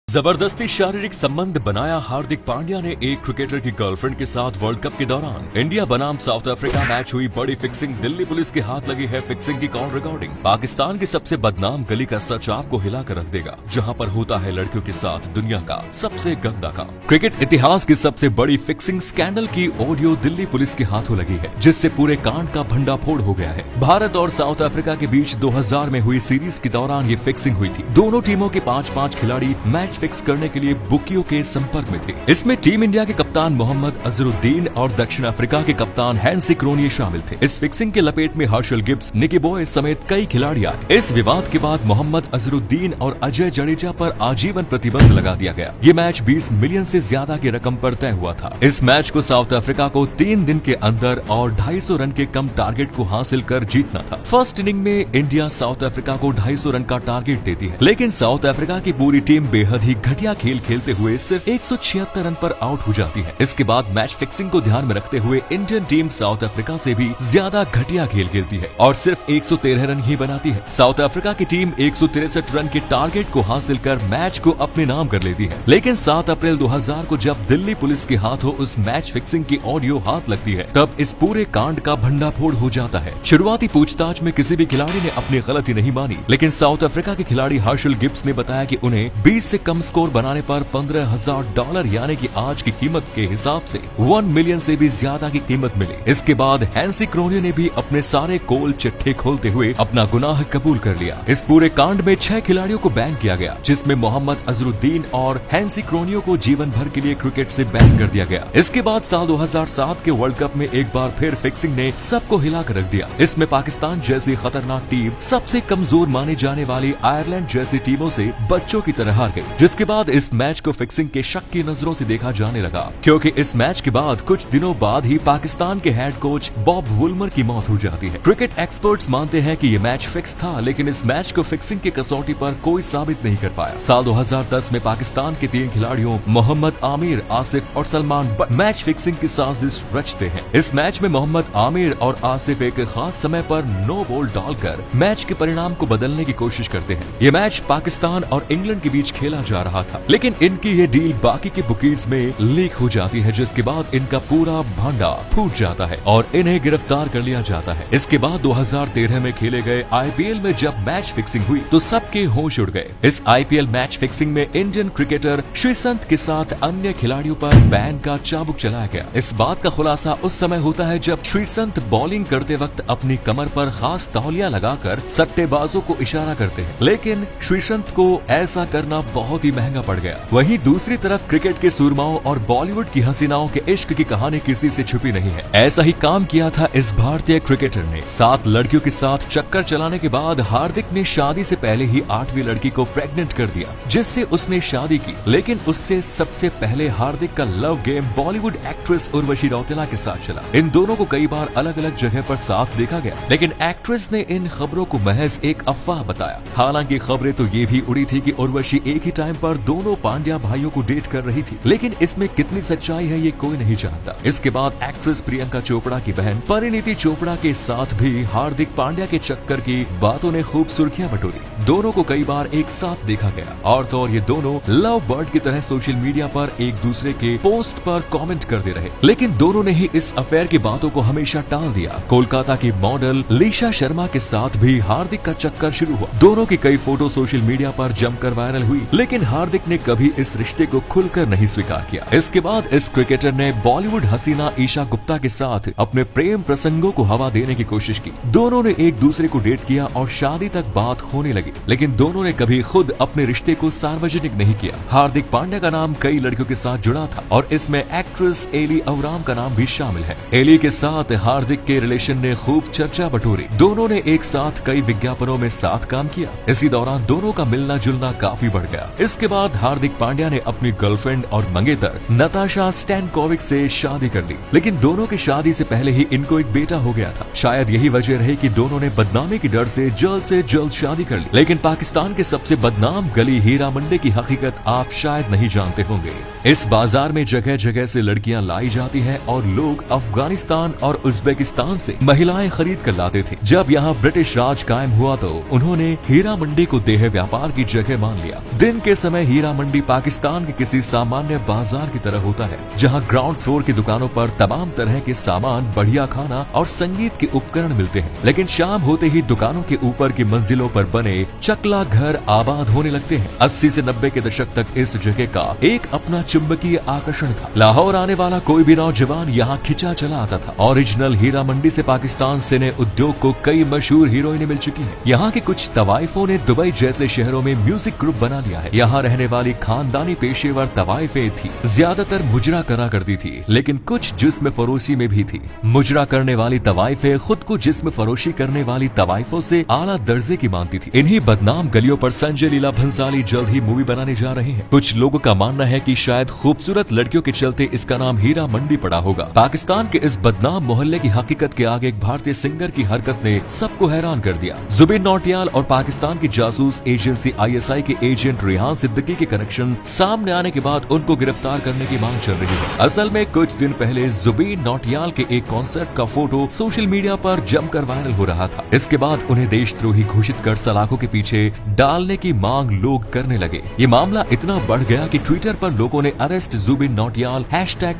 जबरदस्ती शारीरिक संबंध बनाया हार्दिक पांड्या ने एक क्रिकेटर की गर्लफ्रेंड के साथ वर्ल्ड कप के दौरान। इंडिया बनाम साउथ अफ्रीका मैच हुई बड़ी फिक्सिंग, दिल्ली पुलिस के हाथ लगी है फिक्सिंग की कॉल रिकॉर्डिंग। पाकिस्तान की सबसे बदनाम गली का सच आपको हिला कर रख देगा, जहां पर होता है लड़कियों के साथ दुनिया का सबसे गंदा काम। क्रिकेट इतिहास की सबसे बड़ी फिक्सिंग स्कैंडल की ऑडियो दिल्ली पुलिस के हाथों लगी है, जिससे पूरे कांड का भंडाफोड़ हो गया है। भारत और साउथ अफ्रीका के बीच 2000 में हुई सीरीज के दौरान ये फिक्सिंग हुई थी। दोनों टीमों के 5-5 खिलाड़ी मैच फिक्स करने के लिए बुकियों के संपर्क में थे। इसमें टीम इंडिया के कप्तान मोहम्मद अजहरुद्दीन और दक्षिण अफ्रीका के कप्तान हैंसी क्रोनिये शामिल थे। इस फिक्सिंग के लपेट में हर्षल गिब्स, निकी बॉय समेत कई खिलाड़ी आए। इस विवाद के बाद मोहम्मद अजहरुद्दीन और अजय जडेजा पर आजीवन प्रतिबंध लगा दिया गया। ये मैच 20 मिलियन से ज्यादा की रकम पर तय हुआ था। इस मैच को साउथ अफ्रीका को 3 दिन के अंदर और 250 रन के कम टारगेट को हासिल कर जीतना था। फर्स्ट इनिंग में इंडिया साउथ अफ्रीका को 250 रन का टारगेट देती है, लेकिन साउथ अफ्रीका की पूरी टीम बेहद ही घटिया खेल खेलते हुए सिर्फ 176 रन पर आउट हो जाती है। इसके बाद मैच फिक्सिंग को ध्यान में रखते हुए इंडियन टीम साउथ अफ्रीका से भी ज्यादा घटिया खेल खेलती है और सिर्फ 113 रन ही बनाती है। साउथ अफ्रीका की टीम 163 रन के टारगेट को हासिल कर मैच को अपने नाम कर लेती है। लेकिन 7 अप्रैल 2000 को जब दिल्ली पुलिस के हाथों उस मैच फिक्सिंग की ऑडियो हाथ लगती है, तब इस पूरे कांड का भंडाफोड़ हो जाता है। शुरुआती पूछताछ में किसी भी खिलाड़ी ने अपनी गलती नहीं मानी, लेकिन साउथ अफ्रीका के खिलाड़ी हर्षल गिब्स ने बताया कि उन्हें 20 से कम स्कोर बनाने पर $15,000 यानी कि आज की कीमत के हिसाब से 1 मिलियन से भी ज्यादा की कीमत मिली। इसके बाद हैंसी क्रोनिये ने भी अपने सारे कोल चिट्ठे खोलते हुए अपना गुनाह कबूल कर लिया। इस पूरे कांड में 6 खिलाड़ियों को बैन किया गया, जिसमें मोहम्मद अजहरुद्दीन और हैंसी क्रोनिये को जीवन भर के लिए क्रिकेट से बैन कर दिया गया। इसके बाद साल 2007 के वर्ल्ड कप में एक बार फिर फिक्सिंग ने सबको हिला कर रख दिया। इसमें पाकिस्तान जैसी खतरनाक टीम सबसे कमजोर माने जाने वाली आयरलैंड जैसी टीमों से बच्चों की तरह हार गई। जिसके बाद इस मैच को फिक्सिंग के शक की नजरों से देखा जाने लगा, क्योंकि इस मैच के बाद कुछ दिनों बाद ही पाकिस्तान के हेड कोच बॉब वुलमर की मौत हो जाती है। क्रिकेट एक्सपर्ट्स मानते हैं कि ये मैच फिक्स था, लेकिन इस मैच को फिक्सिंग की कसौटी पर कोई साबित नहीं कर पाया। साल 2010 में पाकिस्तान के 3 खिलाड़ियों मोहम्मद आमिर, आसिफ और सलमान मैच फिक्सिंग की साजिश रचते हैं। इस मैच में मोहम्मद आमिर और आसिफ एक खास समय पर नो बॉल डालकर मैच के परिणाम को बदलने की कोशिश करते हैं। ये मैच पाकिस्तान और इंग्लैंड के बीच खेला जा रहा था, लेकिन इनकी ये डील बाकी के बुकीज में लीक हो जाती है, जिसके बाद इनका पूरा भांडा फूट जाता है और इन्हें गिरफ्तार कर लिया जाता है। इसके बाद 2013 में खेले गए आईपीएल में जब मैच फिक्सिंग हुई तो सबके होश उड़ गए। इस आईपीएल मैच फिक्सिंग में इंडियन क्रिकेटर श्रीसंत के साथ अन्य खिलाड़ियों पर बैन का चाबुक चलाया गया। इस बात का खुलासा उस समय होता है जब श्रीसंत बॉलिंग करते वक्त अपनी कमर पर खास तौलिया लगाकर सट्टेबाजों को इशारा करते हैं, लेकिन श्रीसंत को ऐसा करना बहुत ही महंगा पड़ गया। वहीं दूसरी तरफ क्रिकेट के सूरमाओं और बॉलीवुड की हसीनाओं के इश्क की कहानी किसी से छुपी नहीं है। ऐसा ही काम किया था इस भारतीय क्रिकेटर ने। 7 लड़कियों के साथ चक्कर चलाने के बाद हार्दिक ने शादी से पहले ही 8वीं लड़की को प्रेग्नेंट कर दिया, जिससे उसने शादी की। लेकिन उससे सबसे पहले हार्दिक का love game Bollywood actress Urvashi Rautela के साथ चला। इन दोनों को कई बार अलग अलग जगह पर साथ देखा गया, लेकिन एक्ट्रेस ने इन खबरों को महज एक अफवाह बताया। हालांकि खबरें तो ये भी उड़ी थी कि उर्वशी एक ही टाइम पर दोनों पांड्या भाइयों को डेट कर रही थी, लेकिन इसमें कितनी सच्चाई है ये कोई नहीं जानता। इसके बाद एक्ट्रेस प्रियंका चोपड़ा की बहन परिणीति चोपड़ा के साथ भी हार्दिक पांड्या के चक्कर की बातों ने खूब सुर्खियां बटोरी। दोनों को कई बार एक साथ देखा गया और तो और ये दोनों लव बर्ड की तरह सोशल मीडिया पर एक दूसरे के पोस्ट पर कमेंट करते रहे, लेकिन दोनों ने ही इस अफेयर की बातों को हमेशा टाल दिया। कोलकाता की मॉडल लीशा शर्मा के साथ भी हार्दिक का चक्कर शुरू हुआ। दोनों की कई फोटो सोशल मीडिया पर जमकर वायरल हुई, लेकिन हार्दिक ने कभी इस रिश्ते को खुलकर नहीं स्वीकार किया। इसके बाद इस क्रिकेटर ने बॉलीवुड हसीना ईशा गुप्ता के साथ अपने प्रेम प्रसंगों को हवा देने की कोशिश की। दोनों ने एक दूसरे को डेट किया और शादी तक बात होने लगी, लेकिन दोनों ने कभी खुद अपने रिश्ते को सार्वजनिक नहीं किया। हार्दिक पांड्या का नाम कई लड़कियों के साथ जुड़ा था और इसमें एक्ट्रेस एली अवराम का नाम भी शामिल है। एली के साथ हार्दिक के रिलेशन ने खूब चर्चा बटोरी। दोनों ने एक साथ कई विज्ञापनों में साथ काम किया। इसी दौरान दोनों का मिलना जुलना काफी बढ़ गया। इसके बाद हार्दिक पांड्या ने अपनी गर्लफ्रेंड और मंगेतर नताशा स्टैनकोविक से शादी कर ली, लेकिन दोनों की शादी से पहले ही इनको एक बेटा हो गया था। शायद यही वजह रही कि दोनों ने बदनामी की डर से जल्द शादी कर ली। लेकिन पाकिस्तान के सबसे बदनाम गली हीरा मंडी की हकीकत आप शायद नहीं जानते होंगे। इस बाजार में जगह जगह से लड़कियां लाई जाती हैं और लोग अफगानिस्तान और उज्बेकिस्तान से महिलाएं खरीद कर लाते थे। जब यहाँ ब्रिटिश राज कायम हुआ तो उन्होंने हीरा मंडी को देह व्यापार की जगह मान लिया। दिन के समय हीरा मंडी पाकिस्तान के किसी सामान्य बाजार की तरह होता है, जहां ग्राउंड फ्लोर की दुकानों पर तमाम तरह के सामान, बढ़िया खाना और संगीत के उपकरण मिलते हैं। लेकिन शाम होते ही दुकानों के ऊपर की मंजिलों पर बने चकला घर आबाद होने लगते हैं। 80 से 90 के दशक तक इस जगह का एक अपना चुंबकीय आकर्षण था। लाहौर आने वाला कोई भी नौजवान यहाँ खिंचा चला आता था। ओरिजिनल हीरा मंडी से पाकिस्तान सिने उद्योग को कई मशहूर हीरोइनें मिल चुकी हैं। यहाँ के कुछ तवाइफों ने दुबई जैसे शहरों में म्यूजिक ग्रुप बना लिया है। यहाँ रहने वाली खानदानी पेशेवर तवाइफे थी, ज्यादातर मुजरा करा करती थी, लेकिन कुछ जिस्म फरोशी में भी थी। मुजरा करने वाली तवाइफे खुद को जिस्म फरोशी करने वाली तवाइफों से आला दर्जे की मानती थी। इन्हीं बदनाम गलियों पर संजय लीला भंसाली जल्द ही मूवी बनाने जा रहे हैं। कुछ लोगों का मानना है कि शायद खूबसूरत लड़कियों के चलते इसका नाम हीरा मंडी पड़ा होगा। पाकिस्तान के इस बदनाम मोहल्ले की हकीकत के आगे एक भारतीय सिंगर की हरकत ने सबको हैरान कर दिया। जुबिन नौटियाल और पाकिस्तान की जासूस एजेंसी ISI के एजेंट रेहान सिद्दीकी के कनेक्शन सामने आने के बाद उनको गिरफ्तार करने की मांग चल रही है। असल में कुछ दिन पहले जुबिन नौटियाल के एक कॉन्सर्ट का फोटो सोशल मीडिया पर जमकर वायरल हो रहा था। इसके बाद उन्हें देशद्रोही घोषित कर सलाखों के पीछे डालने की मांग लोग करने लगे। ये मामला इतना बढ़ गया कि ट्विटर पर लोगों ने अरेस्ट जुबिन नौटियाल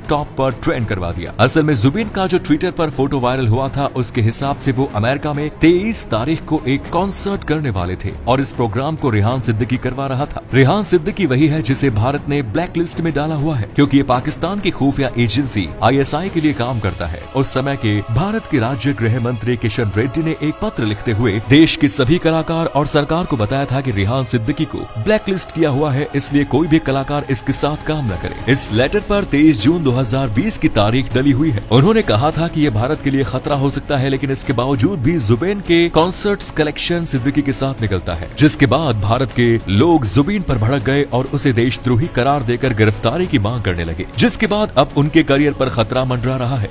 #टॉप पर ट्रेंड करवा दिया। असल में जुबिन का जो ट्विटर पर फोटो वायरल हुआ था, उसके हिसाब से वो अमेरिका में 23 तारीख को एक कॉन्सर्ट करने वाले थे और इस प्रोग्राम को रेहान सिद्दीकी करवा रहा था। रेहान सिद्दीकी वही है जिसे भारत ने ब्लैक लिस्ट में डाला हुआ है, क्योंकि ये पाकिस्तान की खुफिया एजेंसी ISI के लिए काम करता है। उस समय के भारत के राज्य गृह मंत्री किशन रेड्डी ने एक पत्र लिखते हुए देश के सभी कलाकार और सरकार को बताया था कि रेहान सिद्दीकी को ब्लैक लिस्ट किया हुआ है, इसलिए कोई भी कलाकार इसके साथ काम न करे। इस लेटर पर 23 जून 2020 की तारीख डली हुई है। उन्होंने कहा था कि यह भारत के लिए खतरा हो सकता है, लेकिन इसके बावजूद भी जुबिन के कॉन्सर्ट्स कलेक्शन सिद्दीकी के साथ निकलता है, जिसके बाद भारत के लोग जुबिन पर भड़क गए और उसे देशद्रोही करार देकर गिरफ्तारी की मांग करने लगे, जिसके बाद अब उनके करियर पर खतरा मंडरा रहा है।